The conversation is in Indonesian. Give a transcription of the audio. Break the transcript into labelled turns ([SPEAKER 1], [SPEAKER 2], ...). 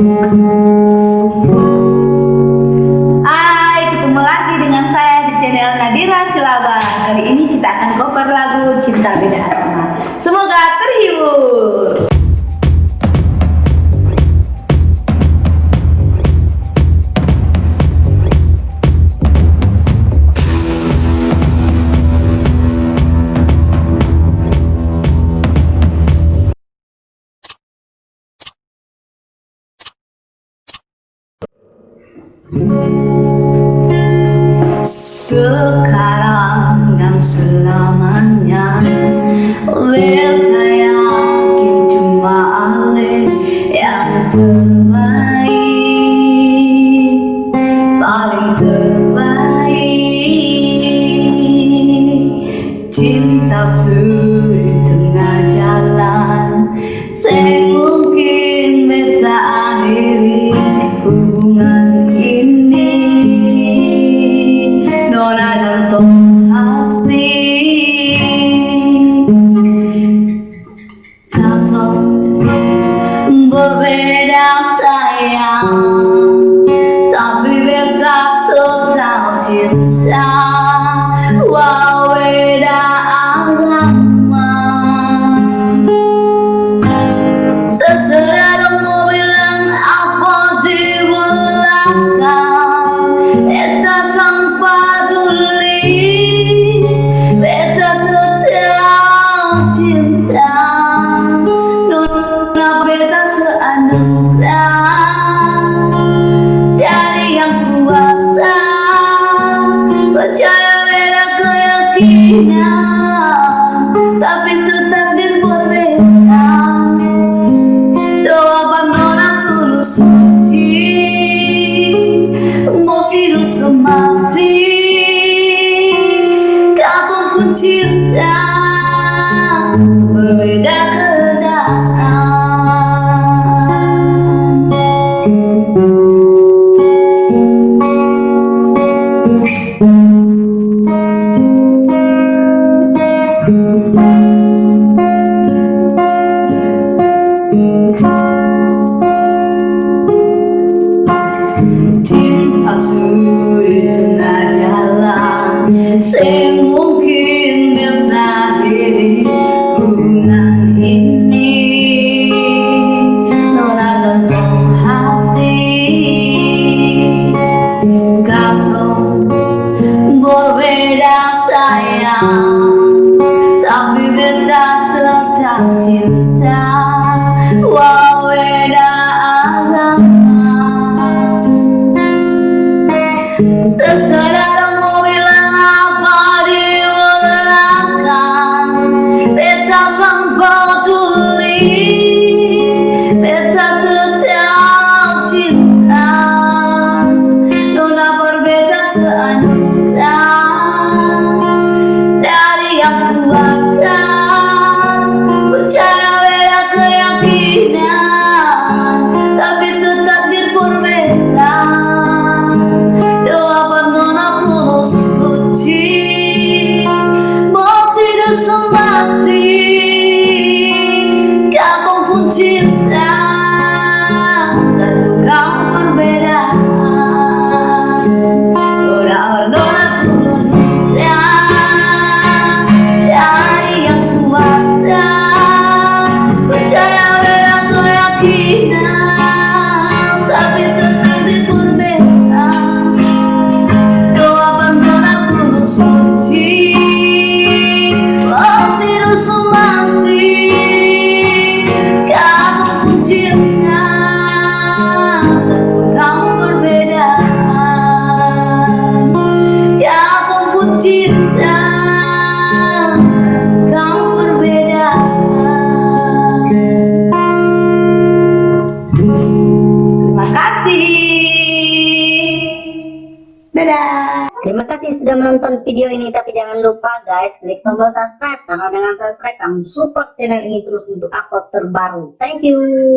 [SPEAKER 1] Hai, ketemu lagi dengan saya di channel Nadira Silaban. Kali ini kita akan cover lagu Cinta Beda Agama. Semoga terhibur. Sekarang dan selamanya, beta yakin cuma Ale yang terbaik, paling terbaik. Cinta suri tengah jalan, semungkin beta akhiri hubungan ini. Nona jantung hati, kata berbeda sayang, tapi beta tetap cinta. Walau beda agama, terserah dong mau bilang apa di belakang. Beta sang peduli, beta tetap cinta. Nona beta seanugerah dari yang kuasa, percaya beda keyakinan, tapi setakdir berbeda. Doa Nona tulus suci, mau hidup semati, kau pun cinta berbeda keadaan. Cinta suri tengah jalan, semungkin beta akhiri hubungan ini. Nona jantung hati, kata berbeda sayang, tapi beta tetap cinta. Walau beda agama, terserah dong mau bilang apa di belakang. Beta sang peduli, beta tetap cinta. Nona berbeda seanugerah dari yang kuasa, percaya beda keyakinan, tapi setakdir berbeda. Doa Nona tulus suci, mau hidup semati, kau pun cinta, satu kau berbeda. Doa Nona tulus dari yang kuasa, percaya beda keyakinan, tapi setakdir berbeda. Doa Nona tulus suci, mau hidup semati, kau pun cinta, satu kau berbeda. Kau pun cinta, satu kau berbeda. Terima kasih. Dadah.
[SPEAKER 2] Terima kasih sudah menonton video ini, tapi jangan lupa guys klik tombol subscribe, karena dengan subscribe kamu support channel ini terus untuk upload terbaru. Thank you.